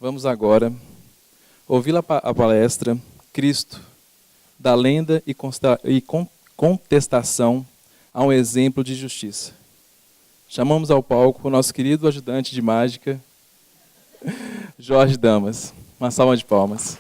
Vamos agora ouvir a palestra Cristo, da lenda e contestação a um exemplo de justiça. Chamamos ao palco o nosso querido ajudante de mágica, Jorge Damas. Uma salva de palmas.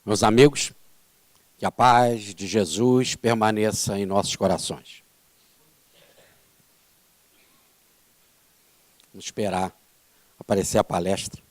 Meus amigos, que a paz de Jesus permaneça em nossos corações. Vamos esperar aparecer a palestra.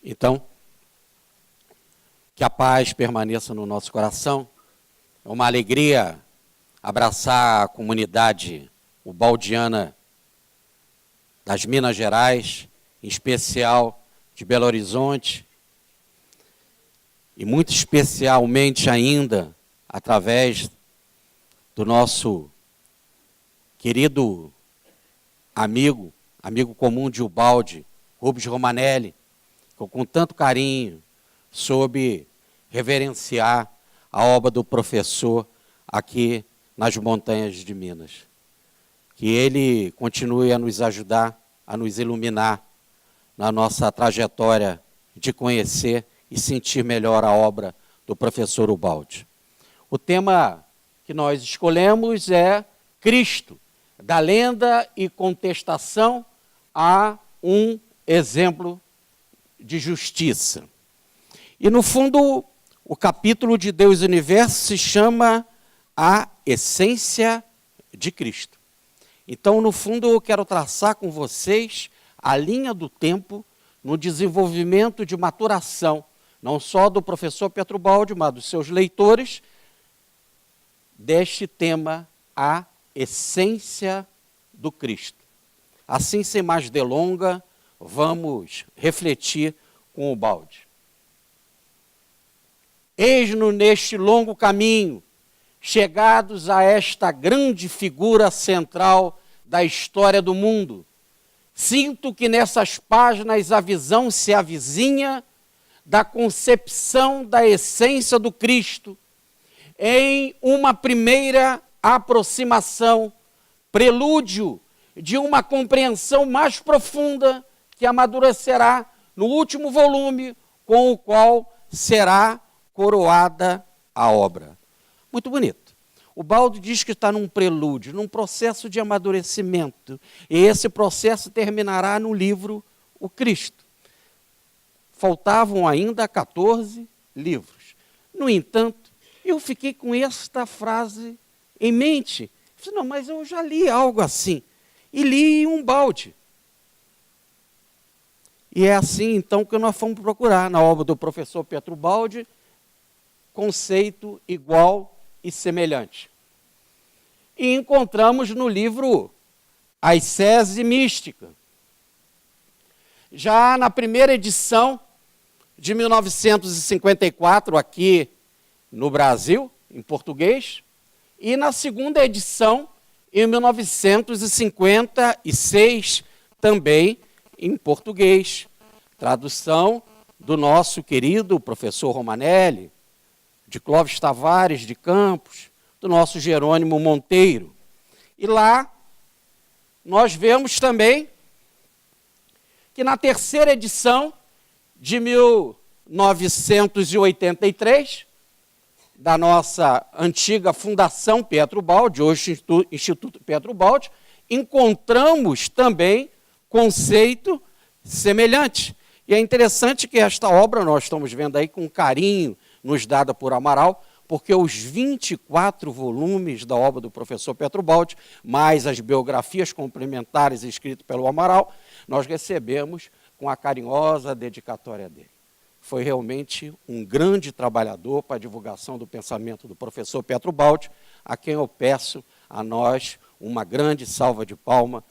Então, que a paz permaneça no nosso coração. É uma alegria abraçar a comunidade ubaldiana das Minas Gerais, em especial de Belo Horizonte, e muito especialmente ainda através do nosso querido amigo comum de Ubalde, Rubens Romanelli, que eu, com tanto carinho soube reverenciar a obra do professor aqui nas montanhas de Minas. Que ele continue a nos ajudar, a nos iluminar na nossa trajetória de conhecer e sentir melhor a obra do professor Ubaldi. O tema que nós escolhemos é Cristo, da lenda e contestação a um exemplo de justiça. E, no fundo, o capítulo de Deus e Universo se chama A Essência de Cristo. Então, no fundo, eu quero traçar com vocês a linha do tempo no desenvolvimento de maturação, não só do professor Pietro Baldi, mas dos seus leitores, deste tema, A Essência do Cristo. Assim, sem mais delonga, vamos refletir com o Baldi. Eis-nos neste longo caminho, chegados a esta grande figura central da história do mundo. Sinto que nessas páginas a visão se avizinha da concepção da essência do Cristo, em uma primeira aproximação, prelúdio de uma compreensão mais profunda que amadurecerá no último volume, com o qual será coroada a obra. Muito bonito. O Baldi diz que está num prelúdio, num processo de amadurecimento, e esse processo terminará no livro O Cristo. Faltavam ainda 14 livros. No entanto, eu fiquei com esta frase em mente. Eu disse, não, mas eu já li algo assim. e li em um balde. E é assim, então, que nós fomos procurar na obra do professor Pietro Baldi, conceito igual e semelhante. E encontramos no livro Ascese Mística. Já na primeira edição, de 1954, aqui no Brasil, em português, e na segunda edição, em 1956, também em português. Tradução do nosso querido professor Romanelli, de Clóvis Tavares de Campos, do nosso Jerônimo Monteiro. E lá nós vemos também que na terceira edição de 1983, da nossa antiga Fundação Pietro Baldi, hoje Instituto Pietro Baldi, encontramos também conceito semelhante. E é interessante que esta obra, nós estamos vendo aí com carinho, nos dada por Amaral, porque os 24 volumes da obra do professor Pietro Baldi, mais as biografias complementares escritas pelo Amaral, nós recebemos com a carinhosa dedicatória dele. Foi realmente um grande trabalhador para a divulgação do pensamento do professor Pietro Baldi, a quem eu peço a nós uma grande salva de palmas.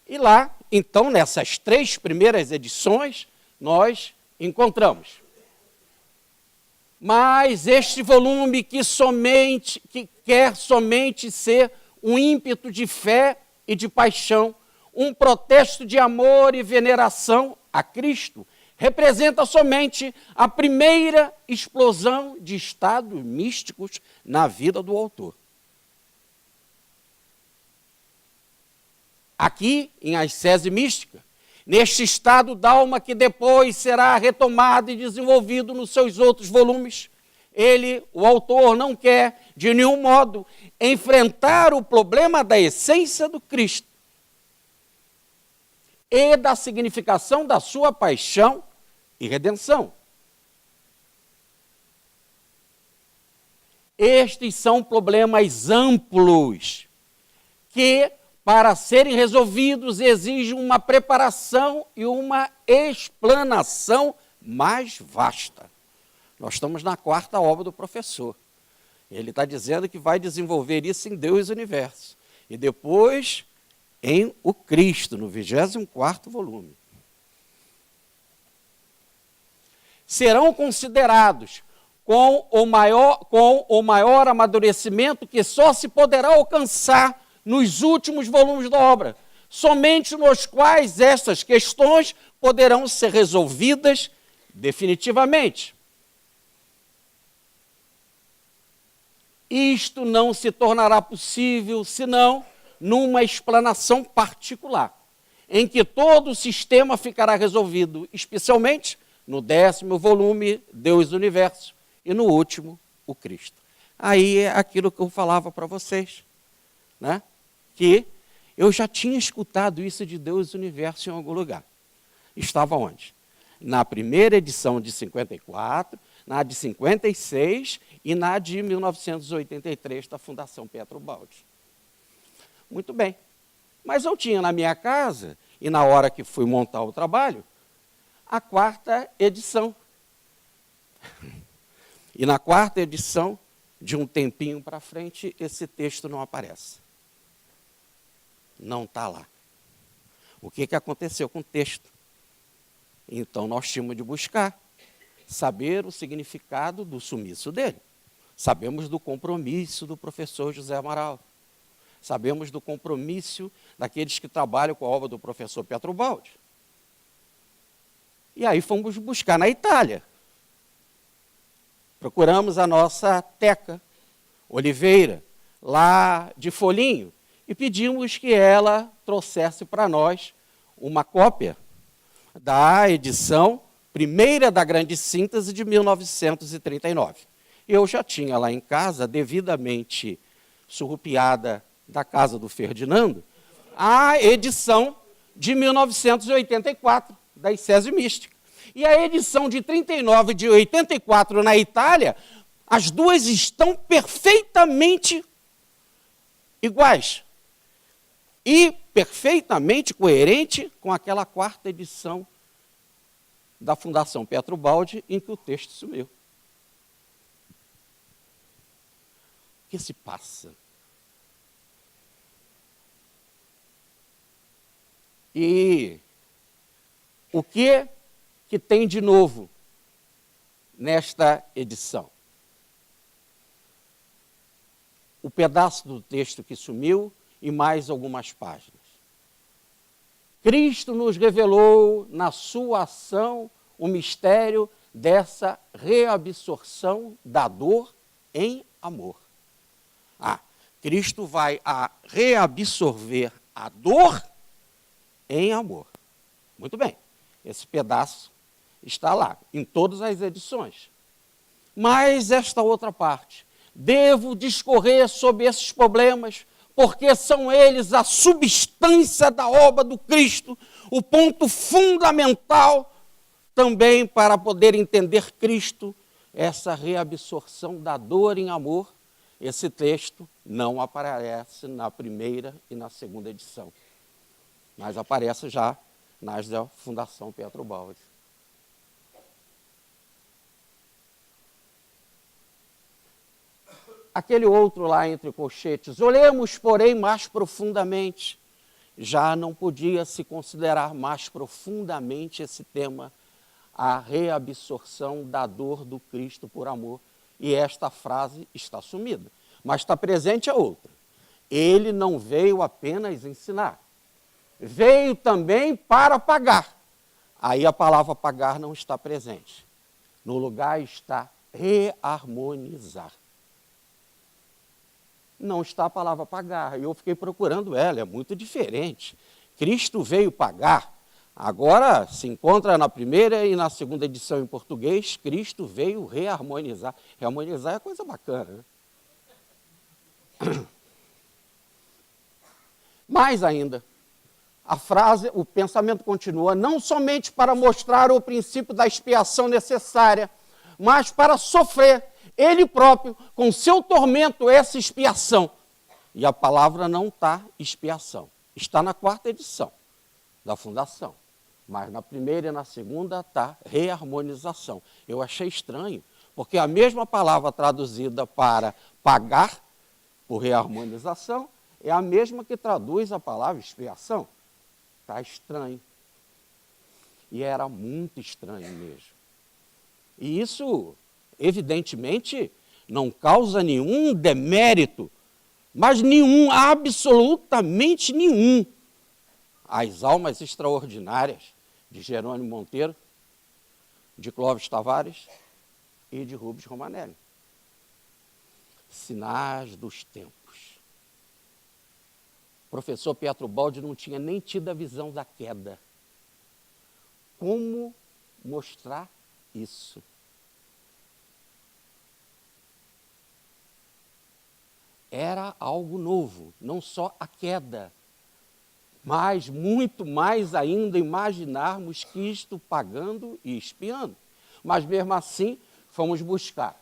E lá, então, nessas 3 primeiras edições, nós encontramos. Mas este volume que quer somente ser um ímpeto de fé e de paixão, um protesto de amor e veneração a Cristo, representa somente a primeira explosão de estados místicos na vida do autor. Aqui, em Ascese Mística, neste estado d'alma que depois será retomado e desenvolvido nos seus outros volumes, o autor, não quer, de nenhum modo, enfrentar o problema da essência do Cristo e da significação da sua paixão e redenção. Estes são problemas amplos que, para serem resolvidos, exigem uma preparação e uma explanação mais vasta. Nós estamos na 4ª obra do professor. Ele está dizendo que vai desenvolver isso em Deus e Universo. E depois em O Cristo, no 24º volume. Serão considerados com o maior amadurecimento que só se poderá alcançar nos últimos volumes da obra, somente nos quais estas questões poderão ser resolvidas definitivamente. Isto não se tornará possível senão numa explanação particular, em que todo o sistema ficará resolvido, especialmente no 10º volume, Deus e o Universo, e no último, o Cristo. Aí é aquilo que eu falava para vocês, né? Que eu já tinha escutado isso de Deus e o Universo em algum lugar. Estava onde? Na primeira edição de 54, na de 56 e na de 1983 da Fundação Pietro Baldi. Muito bem. Mas eu tinha na minha casa, e na hora que fui montar o trabalho, a 4ª edição. E na 4ª edição, de um tempinho para frente, esse texto não aparece. Não está lá. O que aconteceu com o texto? Então, nós tínhamos de buscar, saber o significado do sumiço dele. Sabemos do compromisso do professor José Amaral. Sabemos do compromisso daqueles que trabalham com a obra do professor Pietro Baldi. E aí fomos buscar na Itália. Procuramos a nossa Teca Oliveira, lá de Folhinho, e pedimos que ela trouxesse para nós uma cópia da edição primeira da Grande Síntese de 1939. Eu já tinha lá em casa, devidamente surrupiada da casa do Ferdinando, a edição de 1984, da Ascese Mística. E a edição de 39 e de 84 na Itália, as duas estão perfeitamente iguais. E perfeitamente coerente com aquela quarta edição da Fundação Pietro-Baldi, em que o texto sumiu. O que se passa? E o que tem de novo nesta edição? O pedaço do texto que sumiu e mais algumas páginas. Cristo nos revelou na sua ação o mistério dessa reabsorção da dor em amor. Cristo vai a reabsorver a dor em amor. Muito bem, esse pedaço está lá, em todas as edições. Mas esta outra parte, devo discorrer sobre esses problemas, porque são eles a substância da obra do Cristo, o ponto fundamental também para poder entender Cristo, essa reabsorção da dor em amor. Esse texto não aparece na primeira e na segunda edição, mas aparece já nas da Fundação Pietro-Baldi. Aquele outro lá entre colchetes, olhemos, porém, mais profundamente. Já não podia se considerar mais profundamente esse tema, a reabsorção da dor do Cristo por amor. E esta frase está sumida. Mas está presente a outra. Ele não veio apenas ensinar. Veio também para pagar. Aí a palavra pagar não está presente. No lugar está reharmonizar. Não está a palavra pagar. Eu fiquei procurando ela, é muito diferente. Cristo veio pagar. Agora se encontra na primeira e na segunda edição em português, Cristo veio reharmonizar. Reharmonizar é coisa bacana, né? Mais ainda, a frase, o pensamento continua, não somente para mostrar o princípio da expiação necessária, mas para sofrer ele próprio, com seu tormento, essa expiação. E a palavra não está expiação. Está na quarta edição da Fundação. Mas na primeira e na segunda está reharmonização. Eu achei estranho, porque a mesma palavra traduzida para pagar, por reharmonização, é a mesma que traduz a palavra expiação. Está estranho. E era muito estranho mesmo. E isso, evidentemente, não causa nenhum demérito, mas nenhum, absolutamente nenhum, às almas extraordinárias de Jerônimo Monteiro, de Clóvis Tavares e de Rubens Romanelli. Sinais dos tempos. O professor Pietro-Baldi não tinha nem tido a visão da queda. Como mostrar isso? Era algo novo, não só a queda, mas muito mais ainda imaginarmos Cristo pagando e expiando. Mas mesmo assim, fomos buscar.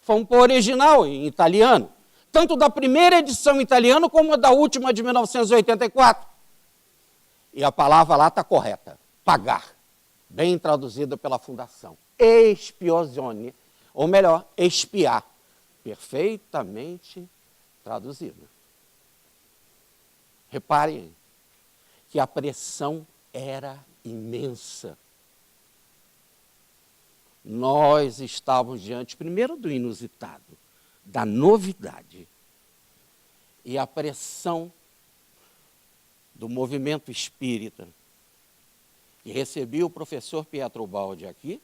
Fomos para o original em italiano, tanto da primeira edição italiana como da última de 1984. E a palavra lá está correta, pagar, bem traduzida pela Fundação. Expiazione, ou melhor, expiar, perfeitamente traduzida. Reparem que a pressão era imensa. Nós estávamos diante, primeiro, do inusitado, da novidade. E a pressão do movimento espírita, que recebia o professor Pietro-Baldi aqui,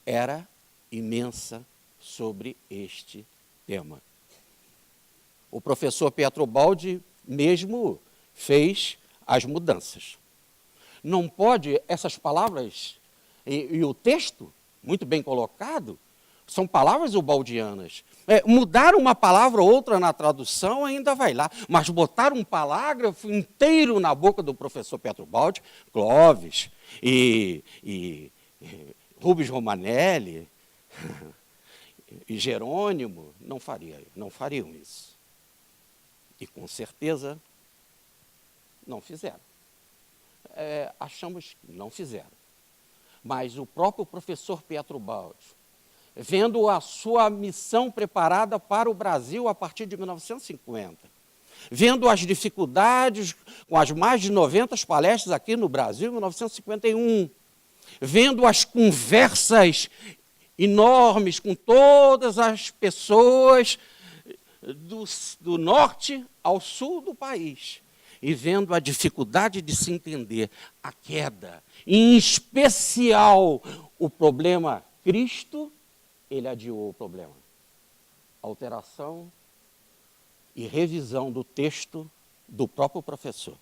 era imensa sobre este tema. O professor Pietro-Baldi mesmo fez as mudanças. Não pode, essas palavras e o texto, muito bem colocado, São palavras ubaldianas. Mudar uma palavra ou outra na tradução ainda vai lá, mas botar um parágrafo inteiro na boca do professor Pietro Baldi, Clóvis e Rubens Romanelli e Jerônimo, não fariam isso. E com certeza não fizeram. Achamos que não fizeram. Mas o próprio professor Pietro Baldi, vendo a sua missão preparada para o Brasil a partir de 1950, vendo as dificuldades com as mais de 90 palestras aqui no Brasil em 1951, vendo as conversas enormes com todas as pessoas do norte ao sul do país, e vendo a dificuldade de se entender a queda, em especial o problema Cristo, ele adiou o problema. Alteração e revisão do texto do próprio professor.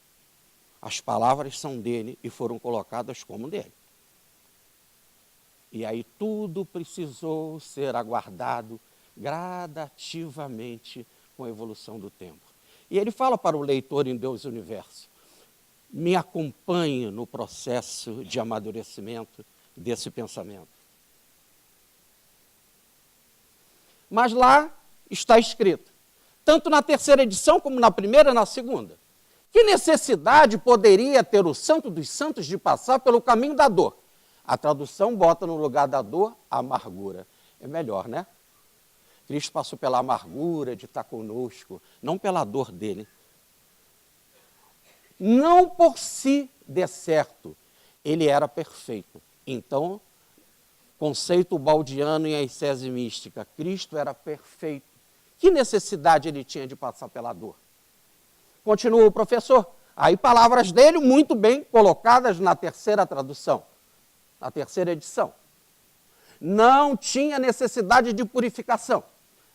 As palavras são dele e foram colocadas como dele. E aí tudo precisou ser aguardado gradativamente com a evolução do tempo. E ele fala para o leitor em Deus e Universo: me acompanhe no processo de amadurecimento desse pensamento. Mas lá está escrito, tanto na terceira edição como na primeira e na segunda, que necessidade poderia ter o Santo dos Santos de passar pelo caminho da dor? A tradução bota no lugar da dor a amargura. É melhor, né? Cristo passou pela amargura de estar conosco, não pela dor dele. Não por si de certo, ele era perfeito. Então, conceito baldiano em ascese mística, Cristo era perfeito. Que necessidade ele tinha de passar pela dor? Continua o professor. Aí palavras dele muito bem colocadas na terceira tradução, na terceira edição. Não tinha necessidade de purificação,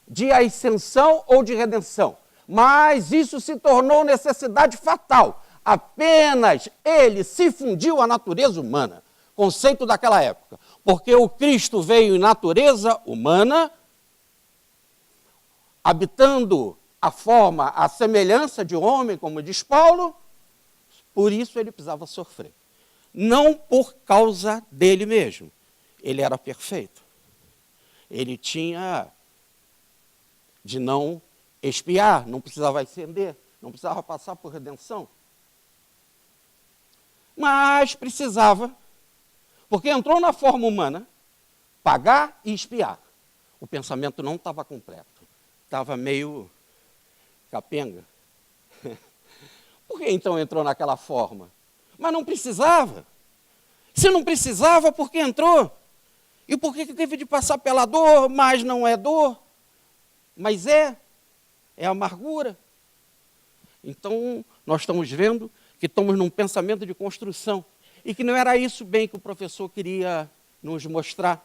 de ascensão ou de redenção, mas isso se tornou necessidade fatal. Apenas ele se fundiu à natureza humana, conceito daquela época, porque o Cristo veio em natureza humana, habitando a forma, a semelhança de homem, como diz Paulo, por isso ele precisava sofrer. Não por causa dele mesmo, ele era perfeito. Ele tinha de não expiar, não precisava ascender, não precisava passar por redenção. Mas precisava, porque entrou na forma humana, pagar e expiar. O pensamento não estava completo, estava meio capenga. Por que então entrou naquela forma? Mas não precisava. Se não precisava, por que entrou? E por que teve de passar pela dor, mas não é dor? Mas é amargura. Então, nós estamos vendo que estamos num pensamento de construção e que não era isso bem que o professor queria nos mostrar,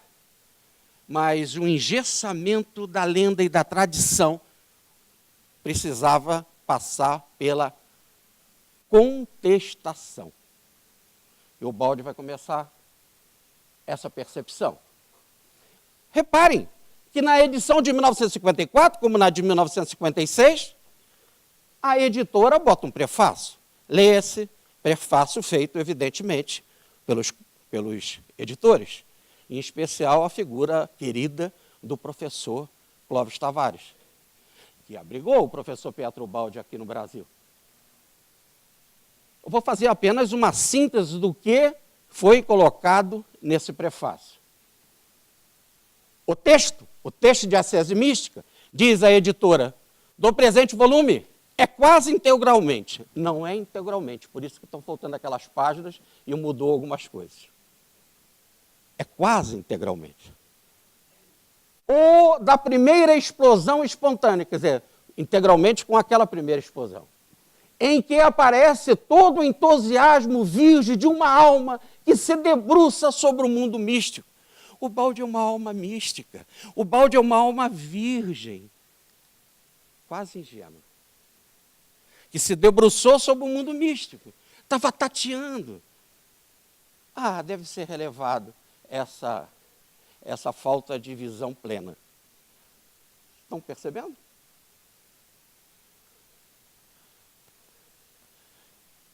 mas o engessamento da lenda e da tradição precisava passar pela contestação. E o Baldi vai começar essa percepção. Reparem que na edição de 1954, como na de 1956, a editora bota um prefácio. Lê-se, prefácio feito, evidentemente, pelos editores, em especial a figura querida do professor Clóvis Tavares, que abrigou o professor Pietro Baldi aqui no Brasil. Eu vou fazer apenas uma síntese do que foi colocado nesse prefácio. O texto de ascese mística, diz a editora, do presente volume, é quase integralmente. Não é integralmente, por isso que estão faltando aquelas páginas e mudou algumas coisas. É quase integralmente. Ou da primeira explosão espontânea, quer dizer, integralmente com aquela primeira explosão, em que aparece todo o entusiasmo virgem de uma alma que se debruça sobre o mundo místico. O Baldi é uma alma mística, o Baldi é uma alma virgem, quase ingênua, que se debruçou sobre o mundo místico, estava tateando. Deve ser relevado essa falta de visão plena. Estão percebendo?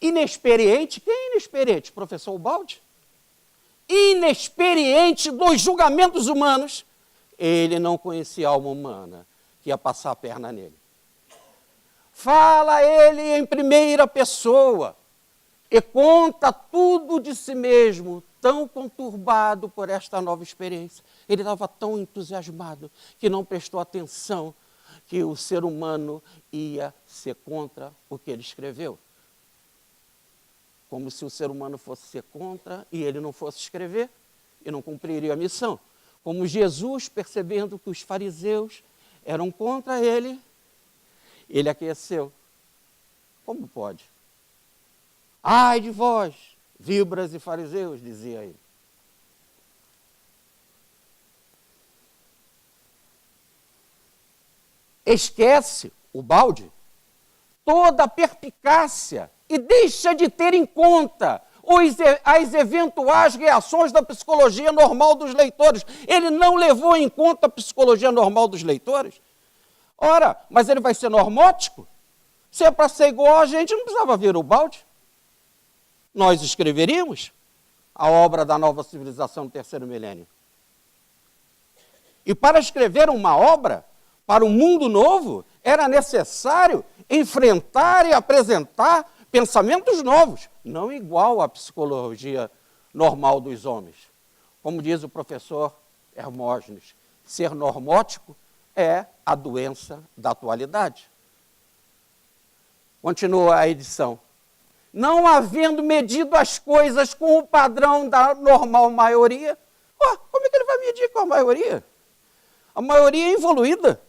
Inexperiente, quem é inexperiente? Professor Ubaldi? Inexperiente dos julgamentos humanos, ele não conhecia a alma humana que ia passar a perna nele. Fala ele em primeira pessoa e conta tudo de si mesmo, tão conturbado por esta nova experiência. Ele estava tão entusiasmado que não prestou atenção que o ser humano ia ser contra o que ele escreveu. Como se o ser humano fosse ser contra e ele não fosse escrever e não cumpriria a missão. Como Jesus, percebendo que os fariseus eram contra ele, ele aqueceu. Como pode? Ai de vós, víboras e fariseus, dizia ele. Esquece, Ubaldi, toda a perspicácia e deixa de ter em conta as eventuais reações da psicologia normal dos leitores. Ele não levou em conta a psicologia normal dos leitores. Ora, mas ele vai ser normótico? Se é para ser igual a gente, não precisava vir o Ubaldi. Nós escreveríamos a obra da nova civilização do terceiro milênio. E para escrever uma obra para o mundo novo, era necessário enfrentar e apresentar pensamentos novos, não igual à psicologia normal dos homens. Como diz o professor Hermógenes, ser normótico é a doença da atualidade. Continua a edição. Não havendo medido as coisas com o padrão da normal maioria, como é que ele vai medir com a maioria? A maioria é evoluída.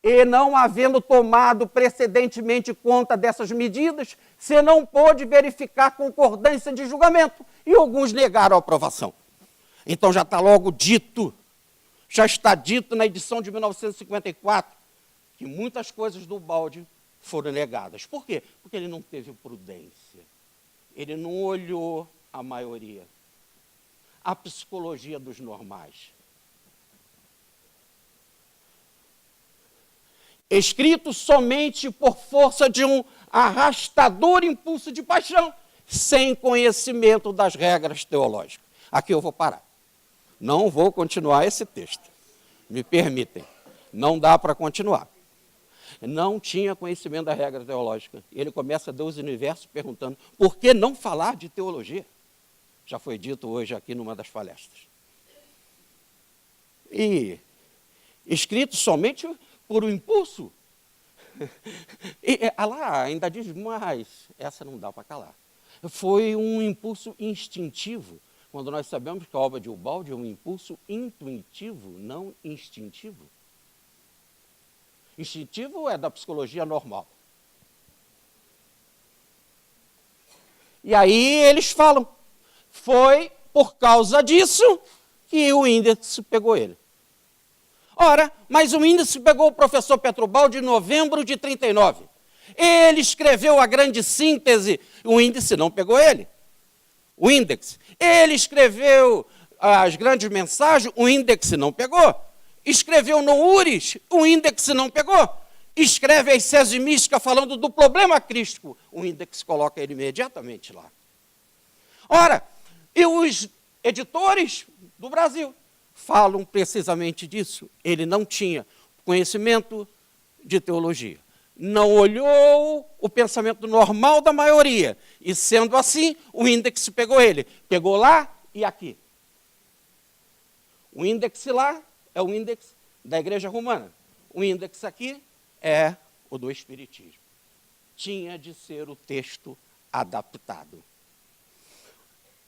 E não havendo tomado precedentemente conta dessas medidas, você não pôde verificar concordância de julgamento, e alguns negaram a aprovação. Então já está logo dito, já está dito na edição de 1954, que muitas coisas do Ubaldi foram negadas. Por quê? Porque ele não teve prudência. Ele não olhou a maioria. A psicologia dos normais. Escrito somente por força de um arrastador impulso de paixão, sem conhecimento das regras teológicas. Aqui eu vou parar. Não vou continuar esse texto. Me permitem. Não dá para continuar. Não tinha conhecimento da regra teológica. Ele começa Deus e o Universo perguntando, por que não falar de teologia? Já foi dito hoje aqui numa das palestras. E escrito somente por um impulso. E lá ainda diz mais, essa não dá para calar. Foi um impulso instintivo, quando nós sabemos que a obra de Ubaldi é um impulso intuitivo, não instintivo. Instintivo é da psicologia normal. E aí eles falam, foi por causa disso que o índice pegou ele. Ora, mas o índice pegou o professor Petrobaldi em novembro de 39. Ele escreveu a grande síntese, o índice não pegou ele. O índice. Ele escreveu as grandes mensagens, o índice não pegou. Escreveu no Uris, o índice não pegou. Escreve a Exégese Mística falando do problema crístico, o índice coloca ele imediatamente lá. Ora, e os editores do Brasil falam precisamente disso. Ele não tinha conhecimento de teologia. Não olhou o pensamento normal da maioria. E sendo assim, o índice pegou ele. Pegou lá e aqui. O índice lá é o índice da Igreja Romana. O índice aqui é o do Espiritismo. Tinha de ser o texto adaptado.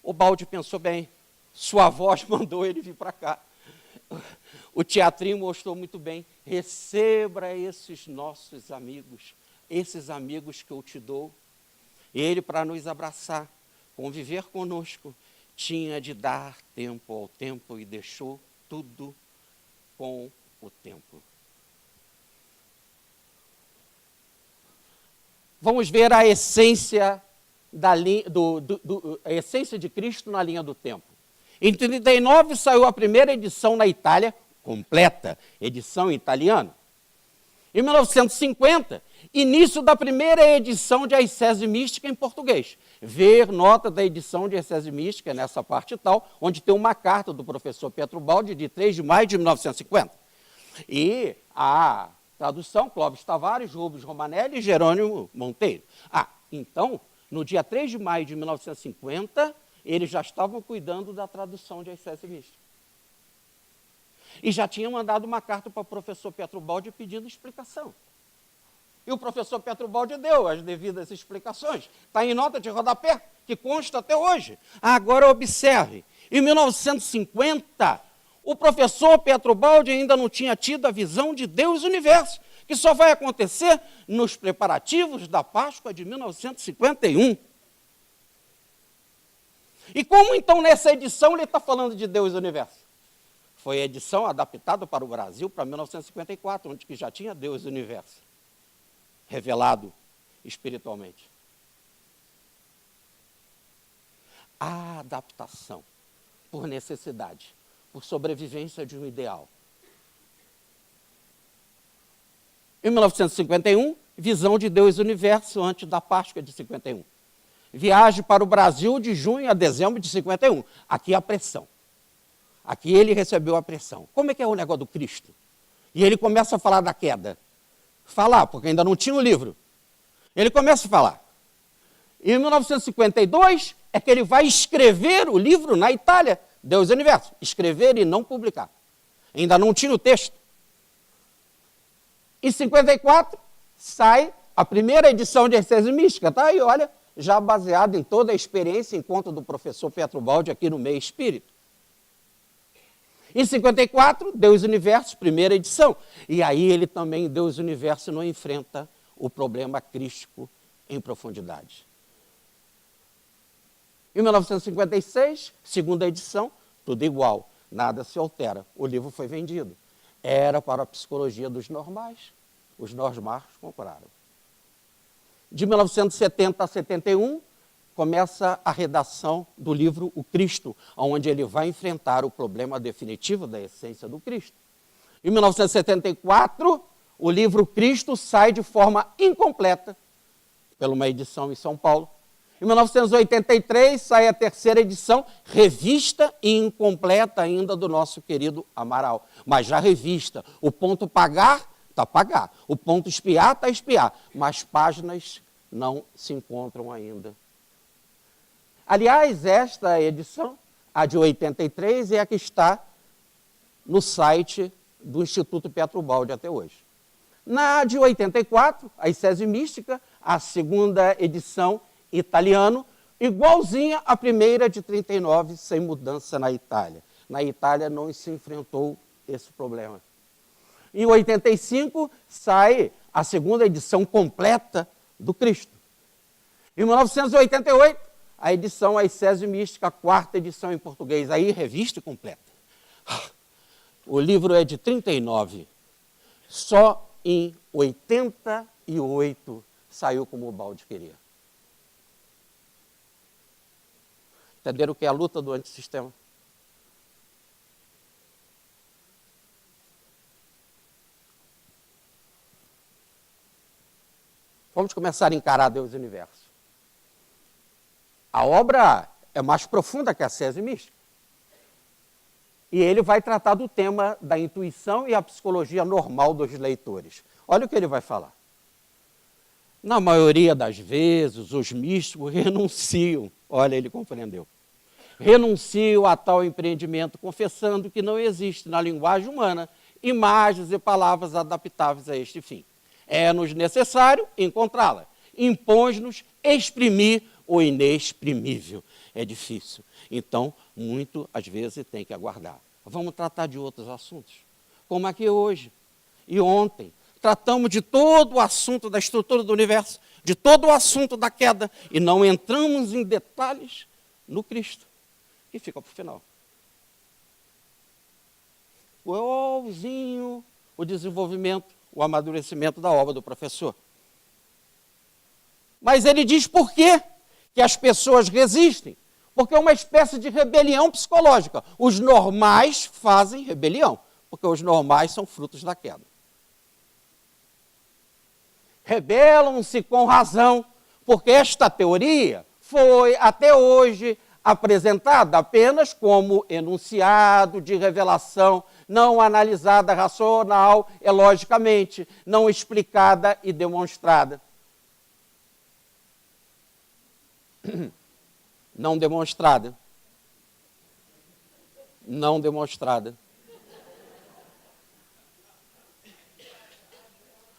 Ubaldi pensou bem, sua voz mandou ele vir para cá. O teatrinho mostrou muito bem, receba esses nossos amigos, esses amigos que eu te dou. Ele, para nos abraçar, conviver conosco, tinha de dar tempo ao tempo e deixou tudo com o tempo. Vamos ver a essência, a essência de Cristo na linha do tempo. Em 1939 saiu a primeira edição na Itália, completa, edição em italiano. Em 1950, início da primeira edição de Ascese Mística em português. Ver nota da edição de Ascese Mística, nessa parte tal, onde tem uma carta do professor Pietro Baldi, de 3 de maio de 1950. E a tradução, Clóvis Tavares, Rubens Romanelli e Jerônimo Monteiro. Então, no dia 3 de maio de 1950, eles já estavam cuidando da tradução de Ascese Mística. E já tinham mandado uma carta para o professor Pietro Baldi pedindo explicação. E o professor Pietro Baldi deu as devidas explicações. Está em nota de rodapé, que consta até hoje. Agora observe, em 1950, o professor Pietro Baldi ainda não tinha tido a visão de Deus e universo, que só vai acontecer nos preparativos da Páscoa de 1951. E como então nessa edição ele está falando de Deus e universo? Foi a edição adaptada para o Brasil para 1954, onde que já tinha Deus e universo, revelado espiritualmente. A adaptação, por necessidade, por sobrevivência de um ideal. Em 1951, visão de Deus e universo antes da Páscoa de 51. Viagem para o Brasil de junho a dezembro de 51. Aqui a pressão. Aqui ele recebeu a pressão. Como é que é o negócio do Cristo? E ele começa a falar da queda. Falar, porque ainda não tinha o livro. Ele começa a falar. E em 1952 é que ele vai escrever o livro na Itália, Deus e Universo. Escrever e não publicar. Ainda não tinha o texto. Em 54 sai a primeira edição de Ascese Mística. Tá aí, olha, já baseado em toda a experiência, encontro do professor Pietro Baldi aqui no Meio Espírito. Em 54, Deus e Universo, primeira edição. E aí ele também, Deus e Universo, não enfrenta o problema crístico em profundidade. Em 1956, segunda edição, tudo igual, nada se altera. O livro foi vendido. Era para a psicologia dos normais. Os normais compraram. De 1970 a 71, começa a redação do livro O Cristo, onde ele vai enfrentar o problema definitivo da essência do Cristo. Em 1974, o livro Cristo sai de forma incompleta, pela uma edição em São Paulo. Em 1983, sai a terceira edição, revista e incompleta ainda do nosso querido Amaral. Mas já revista. O ponto pagar, está pagar. O ponto espiar, está espiar. Mas páginas não se encontram ainda. Aliás, esta edição, a de 83, é a que está no site do Instituto Pietro Baldi até hoje. Na de 84, a Ascese Mística, a segunda edição italiano, igualzinha à primeira de 39, sem mudança na Itália. Na Itália não se enfrentou esse problema. Em 85, sai a segunda edição completa do Cristo. Em 1988, a edição Ascese Mística, a quarta edição em português, aí revista completa. O livro é de 39. Só em 88 saiu como o Baldi queria. Entenderam o que é a luta do antissistema? Vamos começar a encarar Deus e o Universo. A obra é mais profunda que a Ascese Mística. E ele vai tratar do tema da intuição e a psicologia normal dos leitores. Olha o que ele vai falar. Na maioria das vezes, os místicos renunciam. Olha, ele compreendeu. Renunciam a tal empreendimento, confessando que não existe na linguagem humana imagens e palavras adaptáveis a este fim. É-nos necessário encontrá-la. Impõe-nos exprimir o inexprimível. É difícil. Então, muito, às vezes, tem que aguardar. Vamos tratar de outros assuntos. Como aqui hoje e ontem. Tratamos de todo o assunto da estrutura do universo, de todo o assunto da queda, e não entramos em detalhes no Cristo, que fica para o final. Igualzinho o desenvolvimento, o amadurecimento da obra do professor. Mas ele diz por quê que as pessoas resistem. Porque é uma espécie de rebelião psicológica. Os normais fazem rebelião, porque os normais são frutos da queda. Rebelam-se com razão, porque esta teoria foi, até hoje, apresentada apenas como enunciado de revelação, não analisada racional e logicamente, não explicada e demonstrada. Não demonstrada. Não demonstrada.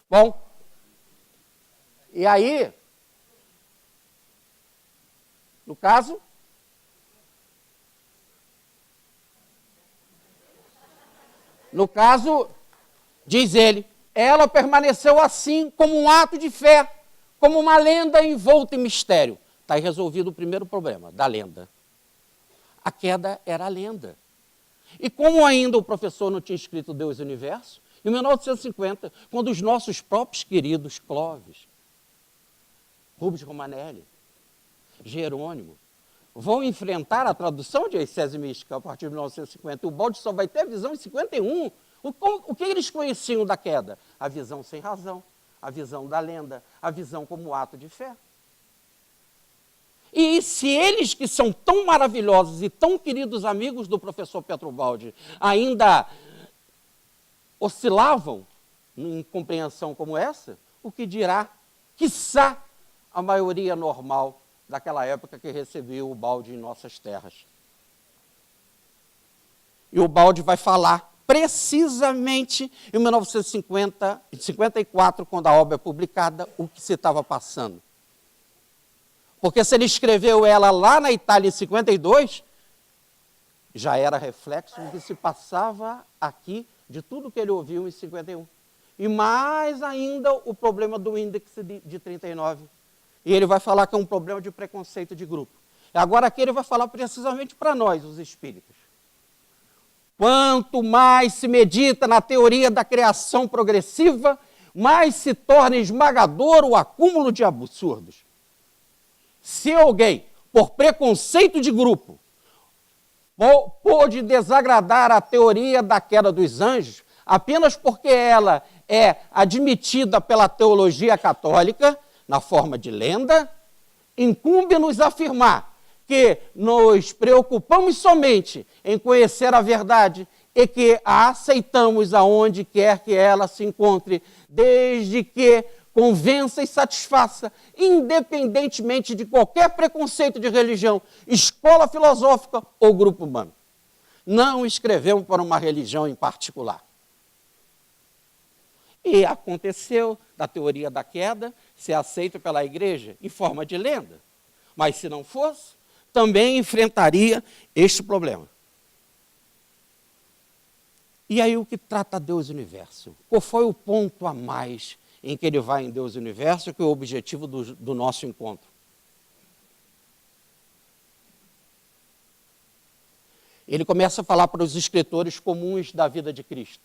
Bom, e aí, no caso, diz ele, ela permaneceu assim como um ato de fé, como uma lenda envolta em mistério. Está aí resolvido o primeiro problema, da lenda. A queda era a lenda. E como ainda o professor não tinha escrito Deus e o Universo, em 1950, quando os nossos próprios queridos Clóvis, Rubens Romanelli, Jerônimo, vão enfrentar a tradução de Ascese Mística a partir de 1950, o Baldi só vai ter a visão em 51. O que eles conheciam da queda? A visão sem razão, a visão da lenda, a visão como ato de fé. E se eles que são tão maravilhosos e tão queridos amigos do professor Pietrobaldi ainda oscilavam em compreensão como essa, o que dirá, quiçá, a maioria normal daquela época que recebeu o Baldi em nossas terras. E o Baldi vai falar precisamente em 1954, quando a obra é publicada, o que se estava passando. Porque se ele escreveu ela lá na Itália em 52, já era reflexo do que se passava aqui, de tudo que ele ouviu em 51. E mais ainda o problema do índice de 39. E ele vai falar que é um problema de preconceito de grupo. Agora aqui ele vai falar precisamente para nós, os espíritas. Quanto mais se medita na teoria da criação progressiva, mais se torna esmagador o acúmulo de absurdos. Se alguém, por preconceito de grupo, pôde desagradar a teoria da queda dos anjos, apenas porque ela é admitida pela teologia católica, na forma de lenda, incumbe-nos afirmar que nos preocupamos somente em conhecer a verdade e que a aceitamos aonde quer que ela se encontre, desde que convença e satisfaça, independentemente de qualquer preconceito de religião, escola filosófica ou grupo humano. Não escrevemos para uma religião em particular. E aconteceu da teoria da queda ser aceita pela igreja em forma de lenda. Mas se não fosse, também enfrentaria este problema. E aí o que trata Deus e o Universo? Qual foi o ponto a mais em que ele vai em Deus e o Universo, que é o objetivo do nosso encontro? Ele começa a falar para os escritores comuns da vida de Cristo.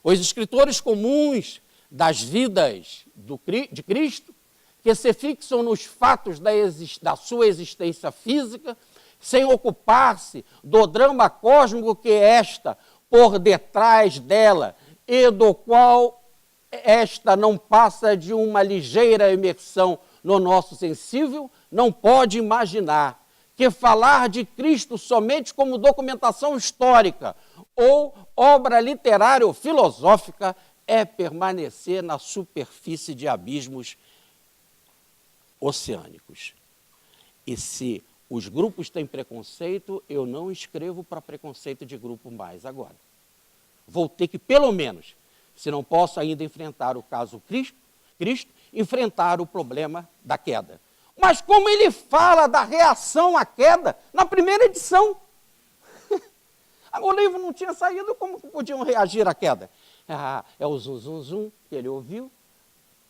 Os escritores comuns das vidas de Cristo, que se fixam nos fatos da sua existência física, sem ocupar-se do drama cósmico que esta por detrás dela, e do qual esta não passa de uma ligeira imersão no nosso sensível, não pode imaginar que falar de Cristo somente como documentação histórica ou obra literária ou filosófica é permanecer na superfície de abismos oceânicos. E se os grupos têm preconceito, eu não escrevo para preconceito de grupo mais agora. Vou ter que, pelo menos, se não posso ainda enfrentar o caso Cristo, enfrentar o problema da queda. Mas como ele fala da reação à queda na primeira edição, o livro não tinha saído, como podiam reagir à queda? É o zum, zum, zum que ele ouviu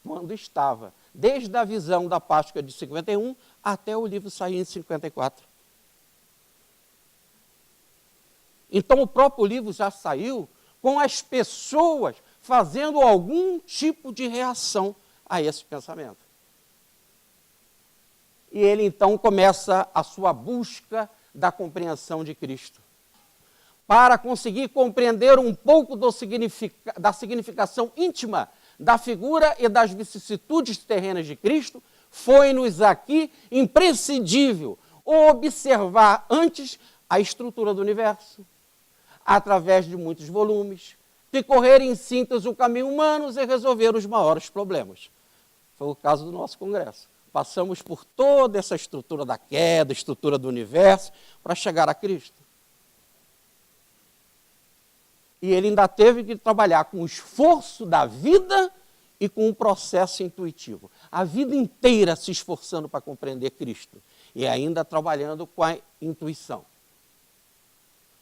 quando estava, desde a visão da Páscoa de 51 até o livro sair em 54. Então o próprio livro já saiu com as pessoas fazendo algum tipo de reação a esse pensamento. E ele então começa a sua busca da compreensão de Cristo. Para conseguir compreender um pouco da significação íntima da figura e das vicissitudes terrenas de Cristo, foi-nos aqui imprescindível observar antes a estrutura do universo, através de muitos volumes, percorrer em síntese o caminho humano e resolver os maiores problemas. Foi o caso do nosso congresso. Passamos por toda essa estrutura da queda, estrutura do universo, para chegar a Cristo. E ele ainda teve que trabalhar com o esforço da vida e com o processo intuitivo. A vida inteira se esforçando para compreender Cristo e ainda trabalhando com a intuição.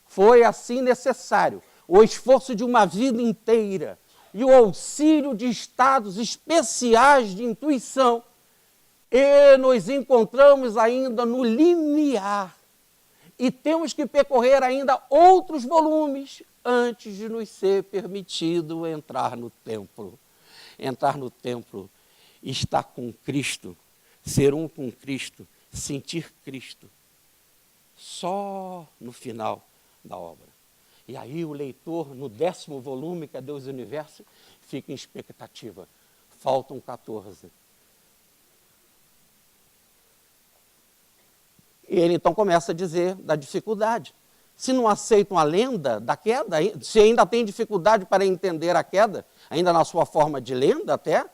Foi assim necessário o esforço de uma vida inteira e o auxílio de estados especiais de intuição. E nos encontramos ainda no limiar. E temos que percorrer ainda outros volumes antes de nos ser permitido entrar no templo. Entrar no templo, estar com Cristo, ser um com Cristo, sentir Cristo. Só no final da obra. E aí o leitor, no 10º volume, que é Deus e o Universo, fica em expectativa. Faltam 14. E ele então começa a dizer da dificuldade. Se não aceitam a lenda da queda, se ainda tem dificuldade para entender a queda, ainda na sua forma de lenda até,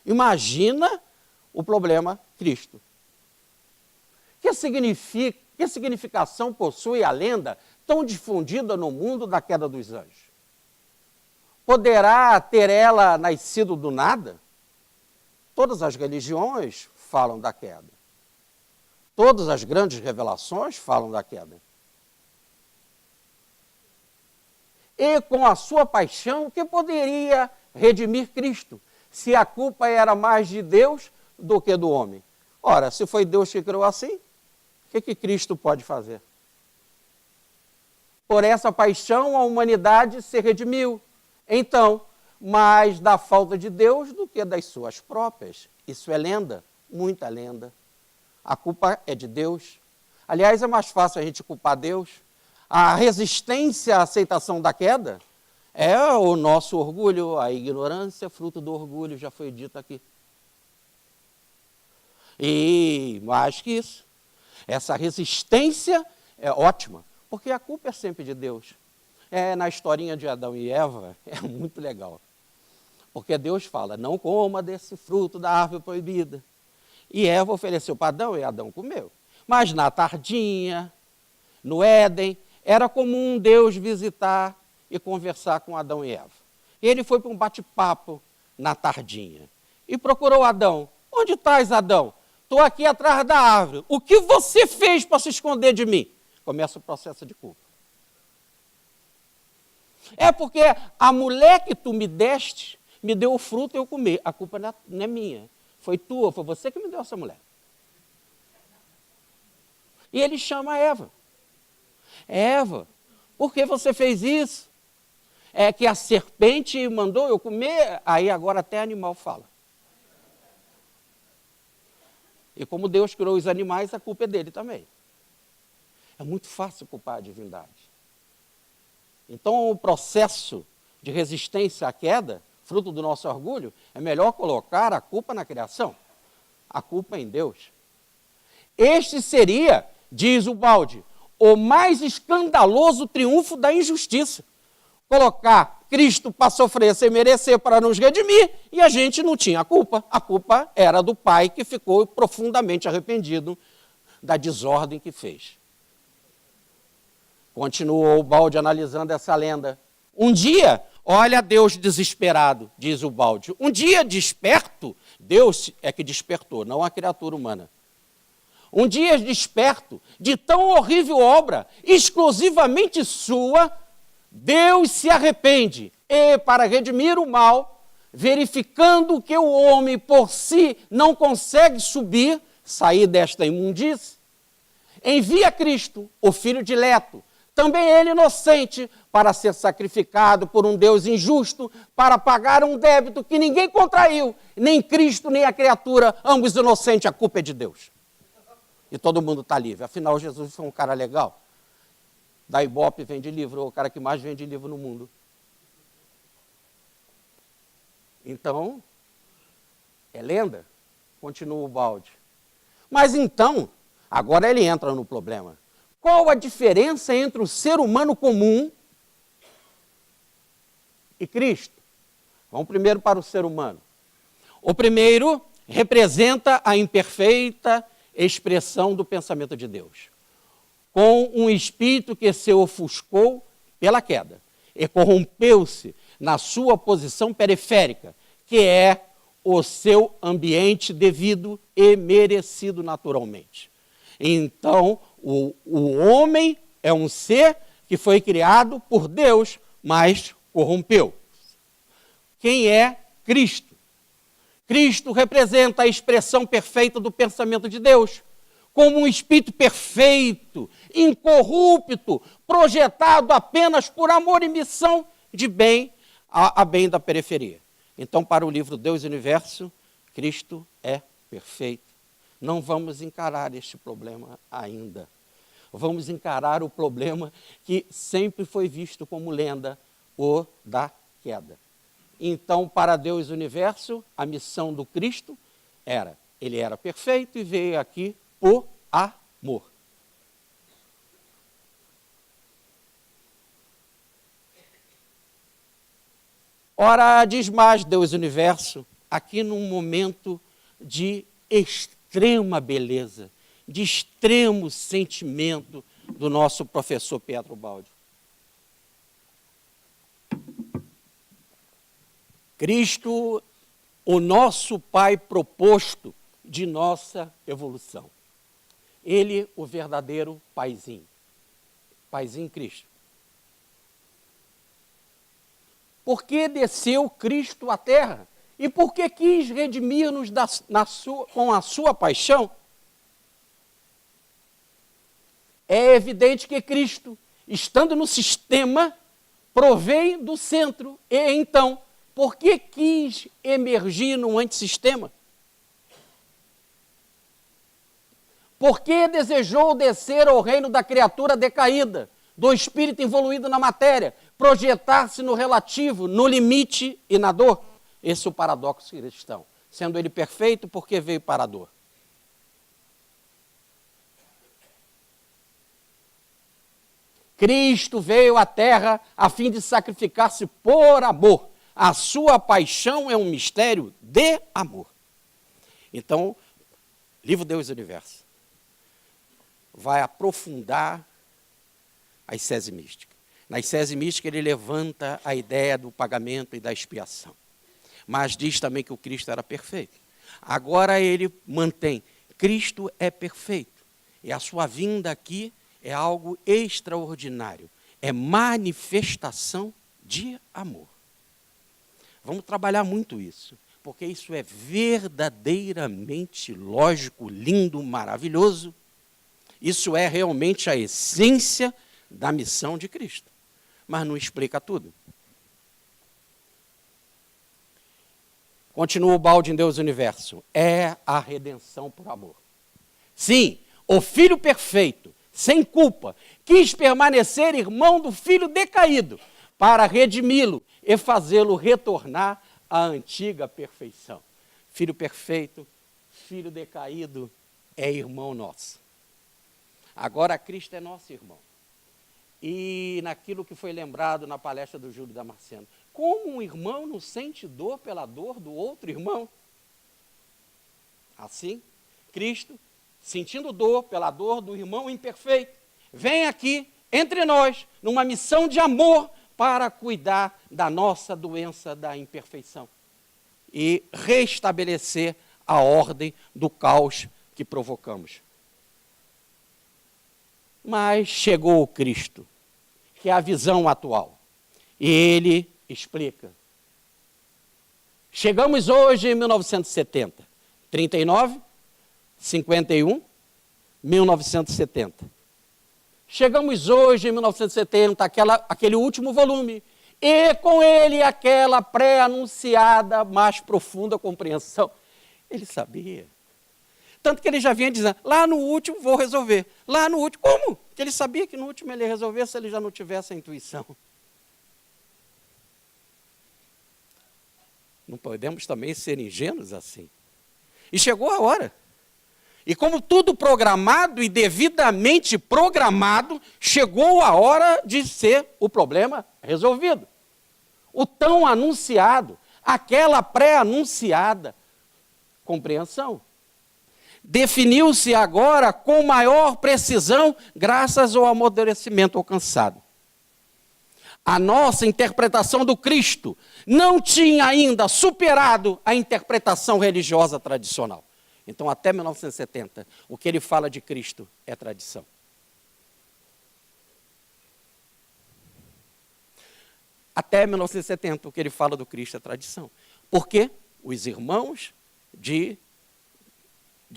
imagina o problema Cristo. Que significação possui a lenda tão difundida no mundo da queda dos anjos? Poderá ter ela nascido do nada? Todas as religiões falam da queda. Todas as grandes revelações falam da queda. E com a sua paixão, que poderia redimir Cristo, se a culpa era mais de Deus do que do homem? Ora, se foi Deus que criou assim, o que Cristo pode fazer? Por essa paixão, a humanidade se redimiu. Então, mais da falta de Deus do que das suas próprias. Isso é lenda, muita lenda. A culpa é de Deus. Aliás, é mais fácil a gente culpar Deus. A resistência à aceitação da queda é o nosso orgulho, a ignorância, fruto do orgulho, já foi dito aqui. E mais que isso, essa resistência é ótima, porque a culpa é sempre de Deus. Na historinha de Adão e Eva, é muito legal. Porque Deus fala, não coma desse fruto da árvore proibida. E Eva ofereceu para Adão e Adão comeu. Mas na tardinha, no Éden, era comum Deus visitar e conversar com Adão e Eva. Ele foi para um bate-papo na tardinha e procurou Adão. Onde estás, Adão? Estou aqui atrás da árvore. O que você fez para se esconder de mim? Começa o processo de culpa. É porque a mulher que tu me deste, me deu o fruto e eu comi. A culpa não é minha. Foi tua, foi você que me deu essa mulher. E ele chama Eva. Eva, por que você fez isso? É que a serpente mandou eu comer, aí agora até animal fala. E como Deus criou os animais, a culpa é dele também. É muito fácil culpar a divindade. Então, o processo de resistência à queda, fruto do nosso orgulho, é melhor colocar a culpa na criação. A culpa é em Deus. Este seria, diz Ubaldi, o mais escandaloso triunfo da injustiça. Colocar Cristo para sofrer sem merecer, para nos redimir, e a gente não tinha a culpa. A culpa era do Pai, que ficou profundamente arrependido da desordem que fez. Continuou Ubaldi analisando essa lenda. Um dia, olha Deus desesperado, diz Ubaldi. Um dia desperto, Deus é que despertou, não a criatura humana. Um dia desperto de tão horrível obra, exclusivamente sua, Deus se arrepende e, para redimir o mal, verificando que o homem por si não consegue sair desta imundície, envia Cristo, o Filho dileto, também ele inocente, para ser sacrificado por um Deus injusto, para pagar um débito que ninguém contraiu, nem Cristo, nem a criatura, ambos inocentes, a culpa é de Deus. e todo mundo está livre. Afinal, Jesus foi um cara legal. Da Ibope vende livro, o cara que mais vende livro no mundo. Então, é lenda? Continua o balde. Mas então, agora ele entra no problema. Qual a diferença entre o ser humano comum e Cristo? Vamos primeiro para o ser humano. O primeiro representa a imperfeita expressão do pensamento de Deus, com um espírito que se ofuscou pela queda e corrompeu-se na sua posição periférica, que é o seu ambiente devido e merecido naturalmente. Então, o homem é um ser que foi criado por Deus, mas corrompeu. Quem é Cristo? Cristo representa a expressão perfeita do pensamento de Deus, como um espírito perfeito, incorrupto, projetado apenas por amor e missão de bem a bem da periferia. Então, para o livro Deus e Universo, Cristo é perfeito. Não vamos encarar este problema ainda. Vamos encarar o problema que sempre foi visto como lenda, o da queda. Então, para Deus e o Universo, a missão do Cristo ele era perfeito e veio aqui por amor. Ora, diz mais Deus e o Universo, aqui num momento de extrema beleza, de extremo sentimento do nosso professor Pietro Baldi. Cristo, o nosso Pai proposto de nossa evolução. Ele, o verdadeiro Paizinho. Paizinho Cristo. Por que desceu Cristo à terra? E por que quis redimir-nos com a sua paixão? É evidente que Cristo, estando no sistema, provém do centro. E então, por que quis emergir num antissistema? Por que desejou descer ao reino da criatura decaída, do espírito evoluído na matéria, projetar-se no relativo, no limite e na dor? Esse é o paradoxo cristão. Sendo ele perfeito, por que veio para a dor? Cristo veio à terra a fim de sacrificar-se por amor. A sua paixão é um mistério de amor. Então, livro Deus e Universo vai aprofundar a ascese mística. Na ascese mística ele levanta a ideia do pagamento e da expiação. Mas diz também que o Cristo era perfeito. Agora ele mantém, Cristo é perfeito. E a sua vinda aqui é algo extraordinário. É manifestação de amor. Vamos trabalhar muito isso, porque isso é verdadeiramente lógico, lindo, maravilhoso. Isso é realmente a essência da missão de Cristo. Mas não explica tudo. Continua o balde em Deus e Universo. É a redenção por amor. Sim, o Filho perfeito, sem culpa, quis permanecer irmão do Filho decaído, para redimi-lo e fazê-lo retornar à antiga perfeição. Filho perfeito, filho decaído, é irmão nosso. Agora Cristo é nosso irmão. E naquilo que foi lembrado na palestra do Júlio Damasceno, como um irmão não sente dor pela dor do outro irmão? Assim, Cristo, sentindo dor pela dor do irmão imperfeito, vem aqui entre nós, numa missão de amor, para cuidar da nossa doença da imperfeição e restabelecer a ordem do caos que provocamos. Mas chegou o Cristo, que é a visão atual, e ele explica. Chegamos hoje em 1970, 39, 51, 1970. Chegamos hoje em 1970, aquele último volume, e com ele aquela pré-anunciada, mais profunda compreensão. Ele sabia. Tanto que ele já vinha dizendo, lá no último vou resolver. Lá no último, como? Porque ele sabia que no último ele ia resolver se ele já não tivesse a intuição. Não podemos também ser ingênuos assim. E chegou a hora. E como tudo programado e devidamente programado, chegou a hora de ser o problema resolvido. O tão anunciado, aquela pré-anunciada compreensão. Definiu-se agora com maior precisão, graças ao amadurecimento alcançado. A nossa interpretação do Cristo não tinha ainda superado a interpretação religiosa tradicional. Então, até 1970, o que ele fala de Cristo é tradição. Até 1970, o que ele fala do Cristo é tradição. Porque os irmãos de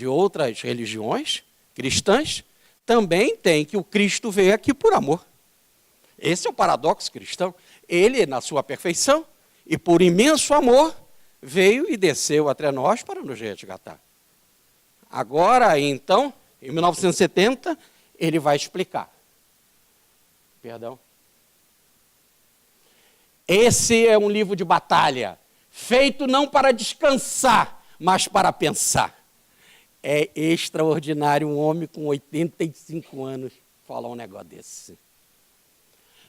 outras religiões cristãs também têm que o Cristo veio aqui por amor. Esse é o paradoxo cristão. Ele, na sua perfeição, e por imenso amor, veio e desceu até nós para nos resgatar. Agora, então, em 1970, ele vai explicar. Perdão. Esse é um livro de batalha, feito não para descansar, mas para pensar. É extraordinário um homem com 85 anos falar um negócio desse.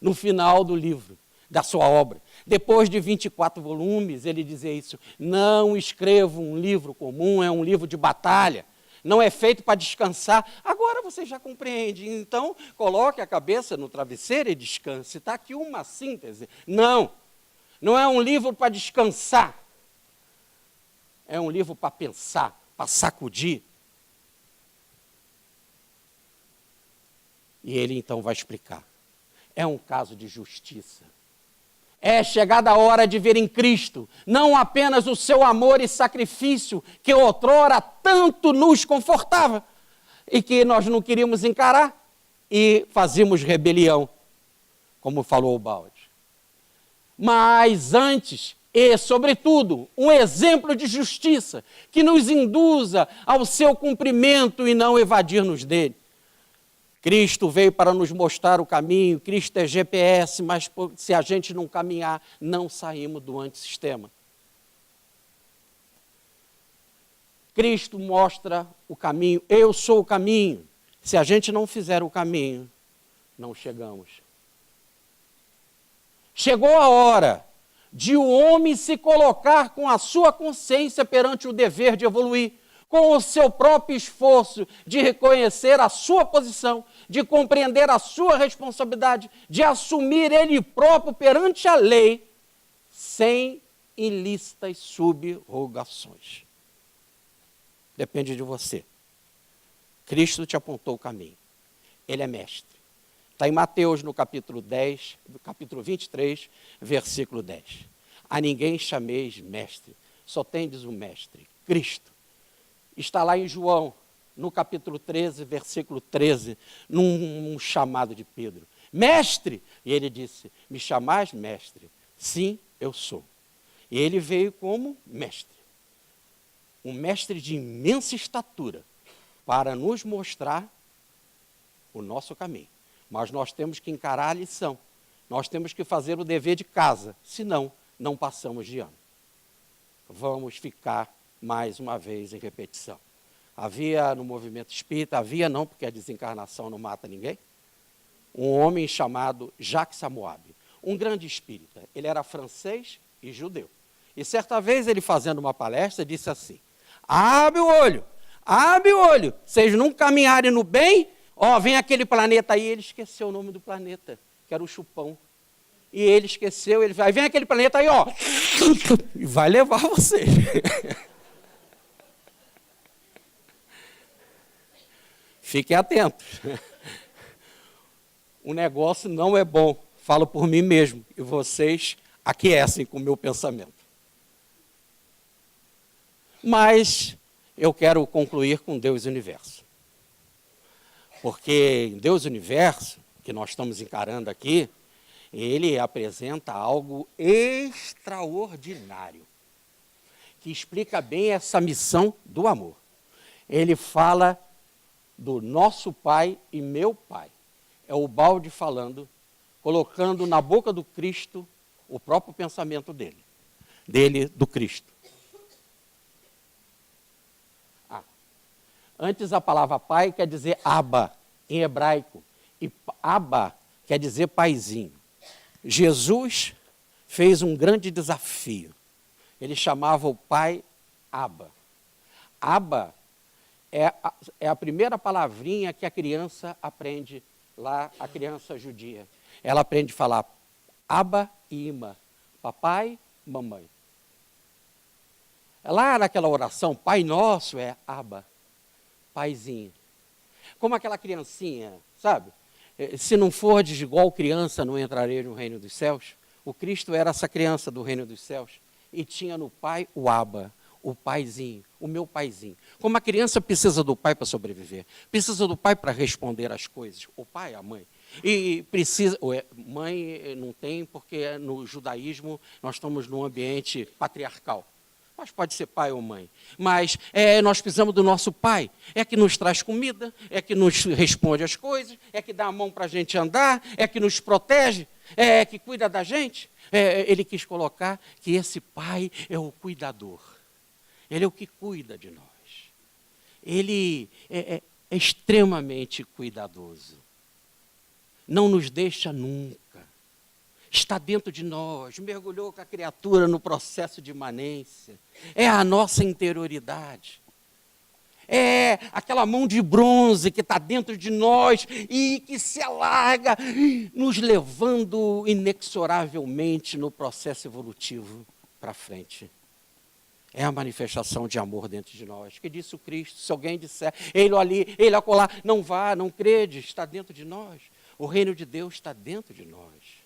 No final do livro, da sua obra, depois de 24 volumes, ele dizia isso, não escrevo um livro comum, é um livro de batalha. Não é feito para descansar. Agora você já compreende. Então, coloque a cabeça no travesseiro e descanse. Está aqui uma síntese. Não é um livro para descansar. É um livro para pensar, para sacudir. E ele então vai explicar. É um caso de justiça. É chegada a hora de ver em Cristo, não apenas o seu amor e sacrifício, que outrora tanto nos confortava, e que nós não queríamos encarar, e fazíamos rebelião, como falou o Balde. Mas antes, e sobretudo, um exemplo de justiça, que nos induza ao seu cumprimento e não evadir-nos dele. Cristo veio para nos mostrar o caminho, Cristo é GPS, mas se a gente não caminhar, não saímos do antissistema. Cristo mostra o caminho, eu sou o caminho. Se a gente não fizer o caminho, não chegamos. Chegou a hora de o homem se colocar com a sua consciência perante o dever de evoluir, com o seu próprio esforço de reconhecer a sua posição, de compreender a sua responsabilidade, de assumir ele próprio perante a lei, sem ilícitas subrogações. Depende de você. Cristo te apontou o caminho. Ele é mestre. Está em Mateus, no capítulo 10, no capítulo 23, versículo 10. A ninguém chameis mestre, só tendes um mestre, Cristo. Está lá em João, no capítulo 13, versículo 13, num chamado de Pedro. Mestre! E ele disse, me chamais mestre? Sim, eu sou. E ele veio como mestre. Um mestre de imensa estatura, para nos mostrar o nosso caminho. Mas nós temos que encarar a lição. Nós temos que fazer o dever de casa, senão não passamos de ano. Vamos ficar mais uma vez em repetição. Havia no movimento espírita, havia não, porque a desencarnação não mata ninguém, um homem chamado Jacques Samoabe, um grande espírita. Ele era francês e judeu. E certa vez ele fazendo uma palestra, disse assim, abre o olho, vocês não caminharem no bem, vem aquele planeta aí, ele esqueceu o nome do planeta, que era o Chupão. E ele esqueceu, ele vai, vem aquele planeta aí, e vai levar vocês. Fiquem atentos. O negócio não é bom, falo por mim mesmo, e vocês aquecem com o meu pensamento. Mas eu quero concluir com Deus e o Universo. Porque em Deus e o Universo, que nós estamos encarando aqui, ele apresenta algo extraordinário, que explica bem essa missão do amor. ele fala do nosso Pai e meu Pai. É o Ubaldi falando, colocando na boca do Cristo o próprio pensamento dele, do Cristo. Antes a palavra pai quer dizer Abba, em hebraico, e Abba quer dizer paizinho. Jesus fez um grande desafio. Ele chamava o pai Abba. Abba é a primeira palavrinha que a criança aprende lá, a criança judia. Ela aprende a falar Abba e Ima, papai, mamãe. Lá naquela oração, Pai Nosso é Abba, paizinho. Como aquela criancinha, sabe? Se não fordes igual criança, não entrarei no reino dos céus. O Cristo era essa criança do reino dos céus. E tinha no pai o Abba, o paizinho, o meu paizinho. Como a criança precisa do pai para sobreviver, precisa do pai para responder às coisas, o pai, a mãe. E precisa, mãe não tem, porque no judaísmo nós estamos num ambiente patriarcal. Mas pode ser pai ou mãe. Mas nós precisamos do nosso pai. É que nos traz comida, é que nos responde às coisas, é que dá a mão para a gente andar, é que nos protege, é que cuida da gente. Ele quis colocar que esse pai é o cuidador. Ele é o que cuida de nós. Ele é extremamente cuidadoso. Não nos deixa nunca. Está dentro de nós, mergulhou com a criatura no processo de imanência. É a nossa interioridade. É aquela mão de bronze que está dentro de nós e que se alarga, nos levando inexoravelmente no processo evolutivo para frente. É a manifestação de amor dentro de nós. Que disse o Cristo, se alguém disser, ele ali, ele acolá, não vá, não crede, está dentro de nós. O reino de Deus está dentro de nós.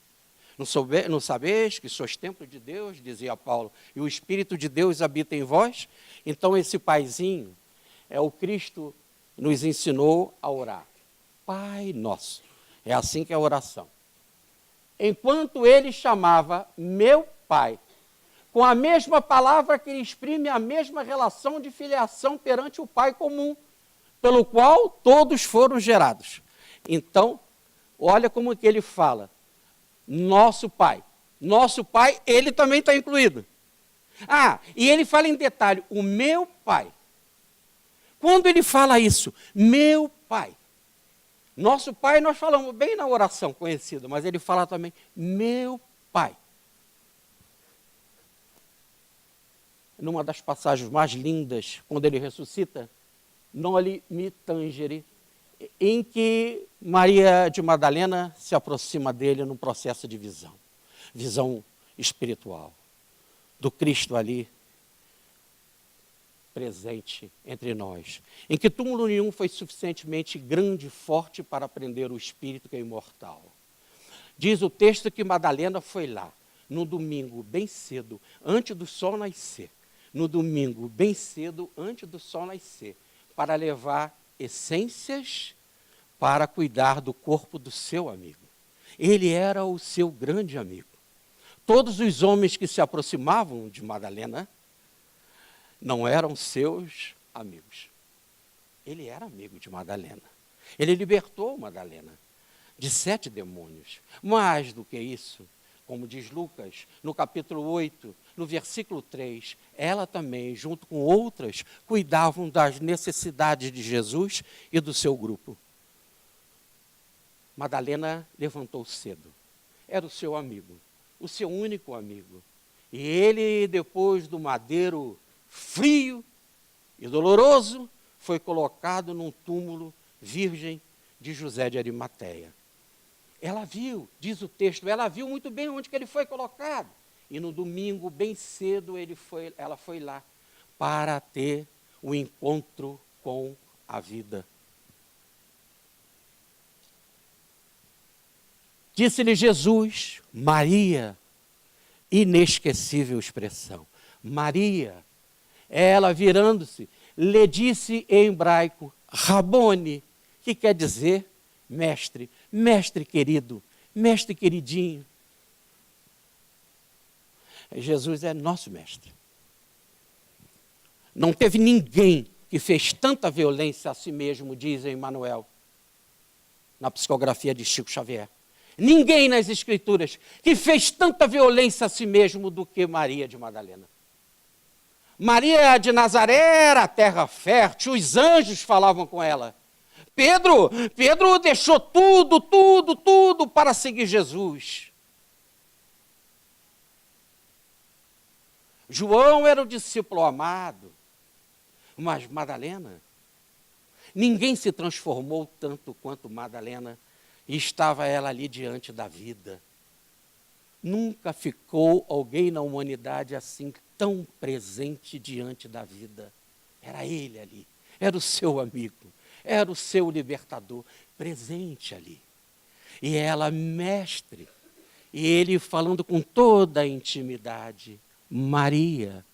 Não sabeis que sois templo de Deus, dizia Paulo, e o Espírito de Deus habita em vós? Então esse paizinho, o Cristo nos ensinou a orar. Pai nosso. É assim que é a oração. Enquanto ele chamava meu pai, com a mesma palavra que ele exprime a mesma relação de filiação perante o Pai comum, pelo qual todos foram gerados. Então, olha como que ele fala. Nosso Pai. Nosso Pai, ele também está incluído. E ele fala em detalhe, o meu Pai. Quando ele fala isso, meu Pai. Nosso Pai, nós falamos bem na oração conhecida, mas ele fala também, meu Pai. Numa das passagens mais lindas, quando ele ressuscita, Noli me tangere, em que Maria de Madalena se aproxima dele num processo de visão espiritual, do Cristo ali, presente entre nós, em que túmulo nenhum foi suficientemente grande e forte para prender o Espírito que é imortal. Diz o texto que Madalena foi lá, no domingo, bem cedo, antes do sol nascer, para levar essências para cuidar do corpo do seu amigo. Ele era o seu grande amigo. Todos os homens que se aproximavam de Madalena não eram seus amigos. Ele era amigo de Madalena. Ele libertou Madalena de 7 demônios. Mais do que isso, como diz Lucas, no capítulo 8, no versículo 3, ela também, junto com outras, cuidavam das necessidades de Jesus e do seu grupo. Madalena levantou cedo. Era o seu amigo, o seu único amigo. E ele, depois do madeiro frio e doloroso, foi colocado num túmulo virgem de José de Arimateia. Ela viu, diz o texto, ela viu muito bem onde que ele foi colocado. E no domingo, bem cedo, ela foi lá para ter o encontro com a vida. Disse-lhe Jesus, Maria, inesquecível expressão. Maria, ela virando-se, lhe disse em hebraico, Rabone, que quer dizer mestre, mestre querido, mestre queridinho. Jesus é nosso mestre. Não teve ninguém que que fez tanta violência a si mesmo, diz Emmanuel, na psicografia de Chico Xavier. Ninguém nas Escrituras que fez tanta violência a si mesmo do que Maria de Madalena. Maria de Nazaré era terra fértil, os anjos falavam com ela. Pedro deixou tudo para seguir Jesus. João era o discípulo amado, mas Madalena, ninguém se transformou tanto quanto Madalena, e estava ela ali diante da vida. Nunca ficou alguém na humanidade assim tão presente diante da vida. Era ele ali, era o seu amigo, era o seu libertador, presente ali. E ela, mestre, e ele falando com toda a intimidade, Maria,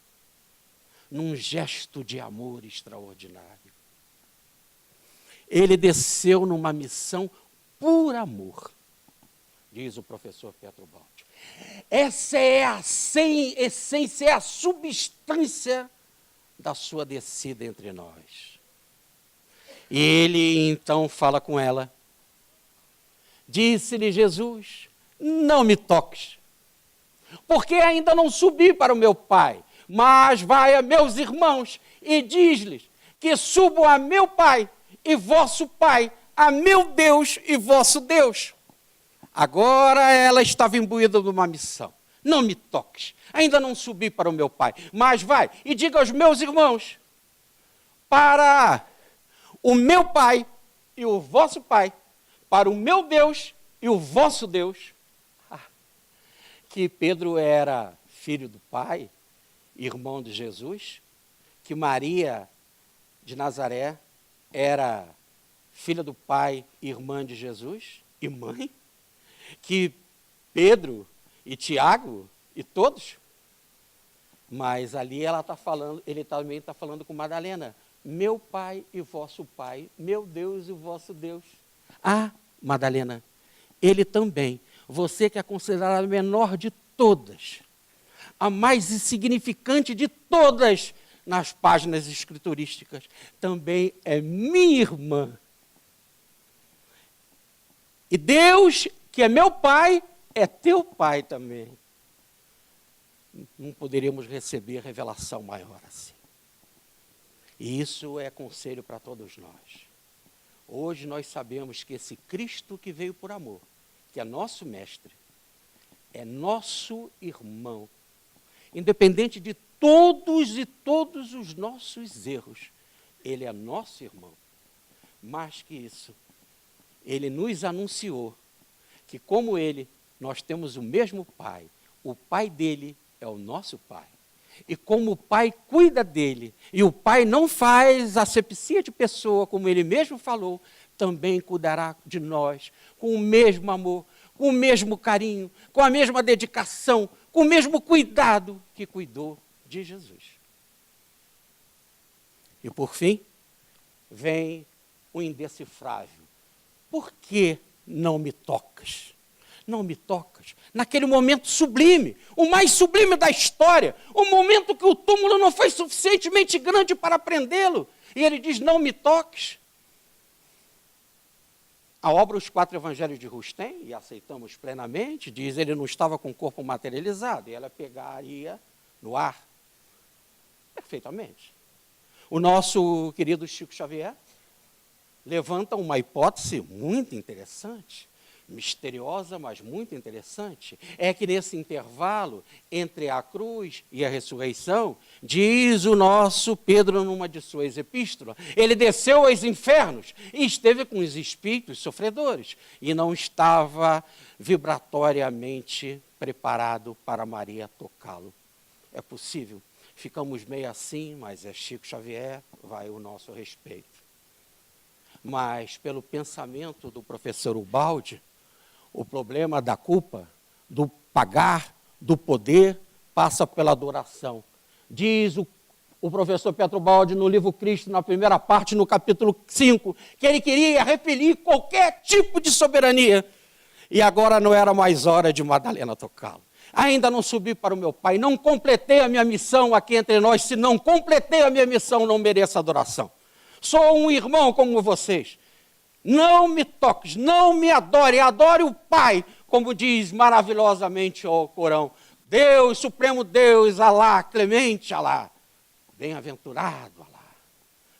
num gesto de amor extraordinário. Ele desceu numa missão por amor, diz o professor Pietro Baldi. Essa é a essência, é a substância da sua descida entre nós. E ele então fala com ela. Disse-lhe Jesus, não me toques, porque ainda não subi para o meu Pai, mas vai a meus irmãos e diz-lhes que subo a meu Pai e vosso Pai, a meu Deus e vosso Deus. Agora ela estava imbuída de uma missão. Não me toques, ainda não subi para o meu Pai, mas vai e diga aos meus irmãos, para o meu Pai e o vosso Pai, para o meu Deus e o vosso Deus. Que Pedro era filho do Pai, irmão de Jesus, que Maria de Nazaré era filha do Pai, irmã de Jesus e mãe, que Pedro e Tiago e todos, mas ali ela está falando, ele também está falando com Madalena, meu Pai e vosso Pai, meu Deus e vosso Deus. Ah, Madalena, ele também, você que é considerada a menor de todas, a mais insignificante de todas nas páginas escriturísticas, também é minha irmã. E Deus, que é meu Pai, é teu Pai também. Não poderíamos receber revelação maior assim. E isso é conselho para todos nós. Hoje nós sabemos que esse Cristo que veio por amor, que é nosso mestre, é nosso irmão, independente de todos os nossos erros, ele é nosso irmão. Mais que isso, ele nos anunciou que como ele, nós temos o mesmo Pai, o Pai dele é o nosso Pai. E como o Pai cuida dele, e o Pai não faz asepsia de pessoa, como ele mesmo falou, também cuidará de nós com o mesmo amor, com o mesmo carinho, com a mesma dedicação, com o mesmo cuidado que cuidou de Jesus. E por fim, vem o indecifrável. Por que não me tocas? Não me tocas. Naquele momento sublime, o mais sublime da história, o momento que o túmulo não foi suficientemente grande para prendê-lo. E ele diz, não me toques. A obra Os Quatro Evangelhos de Rustem, e aceitamos plenamente, diz ele não estava com o corpo materializado, e ela pegaria no ar. Perfeitamente. O nosso querido Chico Xavier levanta uma hipótese muito interessante, misteriosa, mas muito interessante, é que nesse intervalo entre a cruz e a ressurreição, diz o nosso Pedro numa de suas epístolas, ele desceu aos infernos e esteve com os espíritos sofredores e não estava vibratoriamente preparado para Maria tocá-lo. É possível, ficamos meio assim, mas é Chico Xavier, vai o nosso respeito. Mas pelo pensamento do professor Ubaldi, o problema da culpa, do pagar, do poder, passa pela adoração. Diz o professor Pietro Baldi no livro Cristo, na primeira parte, no capítulo 5, que ele queria repelir qualquer tipo de soberania. E agora não era mais hora de Madalena tocá-lo. Ainda não subi para o meu Pai, não completei a minha missão aqui entre nós. Se não completei a minha missão, não mereço adoração. Sou um irmão como vocês. Não me toques, não me adore, adore o Pai, como diz maravilhosamente o Corão. Deus, Supremo Deus, Alá, Clemente Alá, bem-aventurado Alá.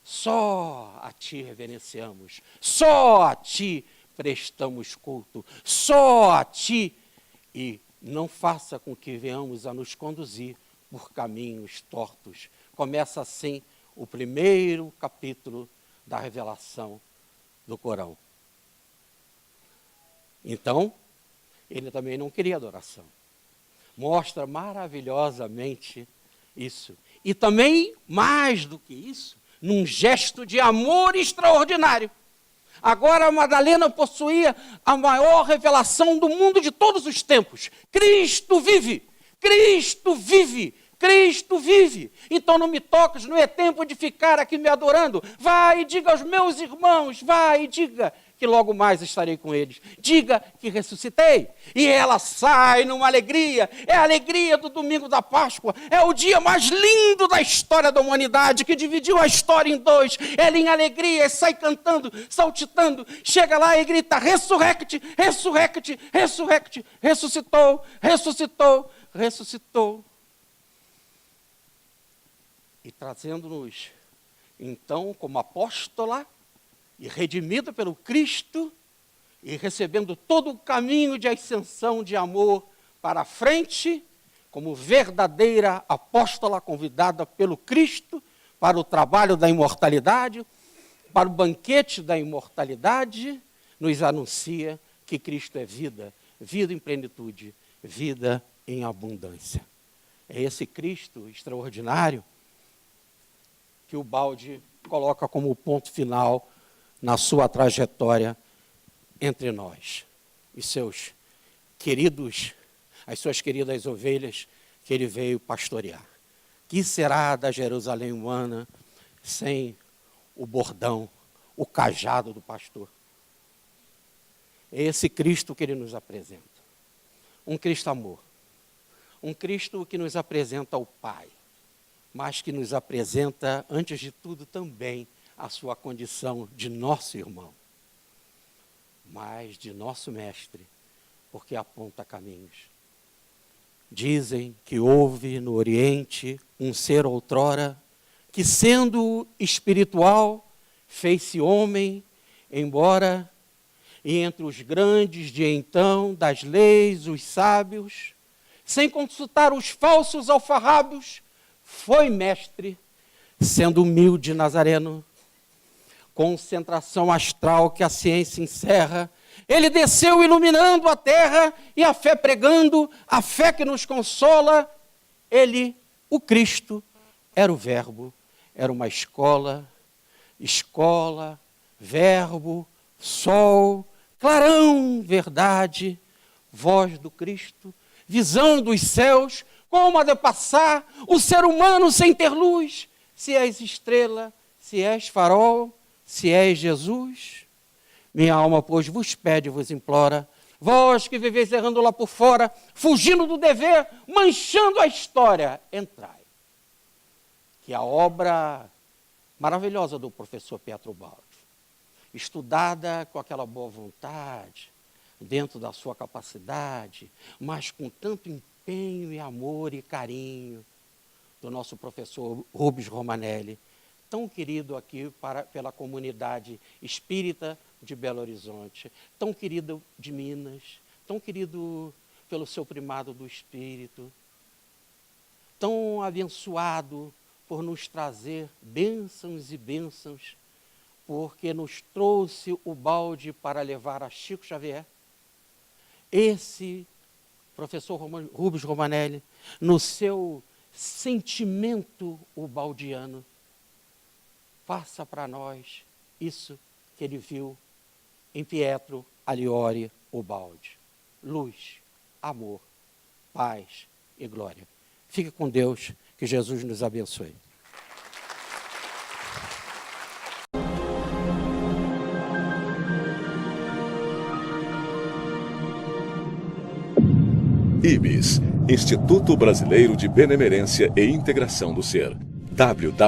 Só a Ti reverenciamos, só a Ti prestamos culto, só a Ti. E não faça com que venhamos a nos conduzir por caminhos tortos. Começa assim o primeiro capítulo da revelação do Corão. Então, ele também não queria adoração. Mostra maravilhosamente isso. E também, mais do que isso, num gesto de amor extraordinário. Agora a Madalena possuía a maior revelação do mundo de todos os tempos. Cristo vive! Cristo vive! Cristo vive! Então não me toques, não é tempo de ficar aqui me adorando. Vai e diga aos meus irmãos, vai e diga que logo mais estarei com eles. Diga que ressuscitei. E ela sai numa alegria, é a alegria do domingo da Páscoa, é o dia mais lindo da história da humanidade, que dividiu a história em dois. Ela em alegria sai cantando, saltitando, chega lá e grita, ressurrecte, ressurrecte, ressurrecte, ressuscitou, ressuscitou, ressuscitou. E trazendo-nos, então, como apóstola, e redimida pelo Cristo, e recebendo todo o caminho de ascensão de amor para a frente, como verdadeira apóstola convidada pelo Cristo para o trabalho da imortalidade, para o banquete da imortalidade, nos anuncia que Cristo é vida, vida em plenitude, vida em abundância. É esse Cristo extraordinário que o Balde coloca como ponto final na sua trajetória entre nós e seus queridos, as suas queridas ovelhas que ele veio pastorear. Que será da Jerusalém humana sem o bordão, o cajado do pastor? É esse Cristo que ele nos apresenta. Um Cristo amor. Um Cristo que nos apresenta o Pai, mas que nos apresenta, antes de tudo, também a sua condição de nosso irmão, mas de nosso mestre, porque aponta caminhos. Dizem que houve no Oriente um ser outrora que, sendo espiritual, fez-se homem, embora, e entre os grandes de então, das leis, os sábios, sem consultar os falsos alfarrábios, foi mestre, sendo humilde nazareno, concentração astral que a ciência encerra, ele desceu iluminando a terra e a fé pregando, a fé que nos consola. Ele, o Cristo, era o verbo, era uma escola, verbo, sol, clarão, verdade, voz do Cristo, visão dos céus, como há de passar o ser humano sem ter luz, se és estrela, se és farol, se és Jesus. Minha alma, pois, vos pede, vos implora, vós que viveis errando lá por fora, fugindo do dever, manchando a história, entrai. Que a obra maravilhosa do professor Pietro Baldi, estudada com aquela boa vontade, dentro da sua capacidade, mas com tanto empenho e amor e carinho do nosso professor Rubens Romanelli, tão querido aqui pela comunidade espírita de Belo Horizonte, tão querido de Minas, tão querido pelo seu primado do Espírito, tão abençoado por nos trazer bênçãos e bênçãos, porque nos trouxe o balde para levar a Chico Xavier. Esse professor Rubens Romanelli, no seu sentimento ubaldiano, faça para nós isso que ele viu em Pietro Aliori Ubaldi. Luz, amor, paz e glória. Fique com Deus, que Jesus nos abençoe. Ibis Instituto Brasileiro de Benemerência e Integração do Ser. www.ibis.org